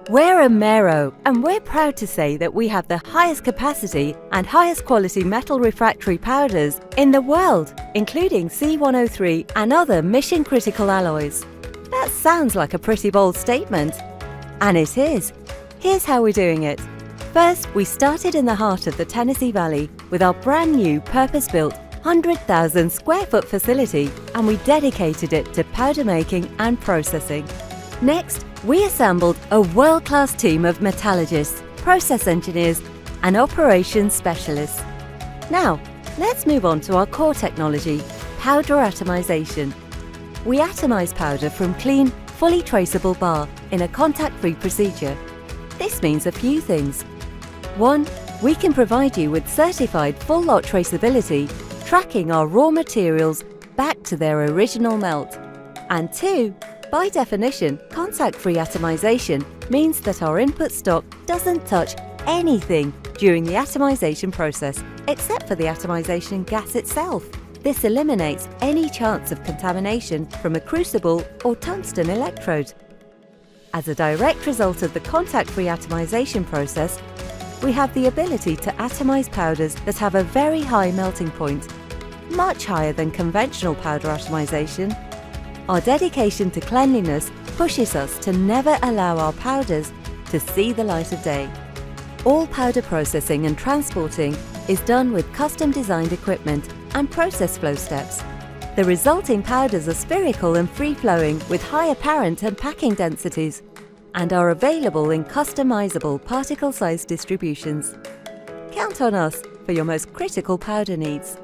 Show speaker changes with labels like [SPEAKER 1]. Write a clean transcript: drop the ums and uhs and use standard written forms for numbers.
[SPEAKER 1] We're Amaero, and we're proud to say that we have the highest capacity and highest quality metal refractory powders in the world, including C103 and other mission-critical alloys. That sounds like a pretty bold statement. And it is. Here's how we're doing it. First, we started in the heart of the Tennessee Valley with our brand new purpose-built 100,000 square foot facility, and we dedicated it to powder making and processing. Next, we assembled a world-class team of metallurgists, process engineers, and operations specialists. Now, let's move on to our core technology, powder atomization. We atomize powder from clean, fully traceable bar in a contact-free procedure. This means a few things. 1. We can provide you with certified full lot traceability, tracking our raw materials back to their original melt. And 2. By definition, contact-free atomization means that our input stock doesn't touch anything during the atomization process, except for the atomization gas itself. This eliminates any chance of contamination from a crucible or tungsten electrode. As a direct result of the contact-free atomization process, we have the ability to atomize powders that have a very high melting point, much higher than conventional powder atomization. Our dedication to cleanliness pushes us to never allow our powders to see the light of day. All powder processing and transporting is done with custom-designed equipment and process flow steps. The resulting powders are spherical and free-flowing with high apparent and packing densities, and are available in customizable particle size distributions. Count on us for your most critical powder needs.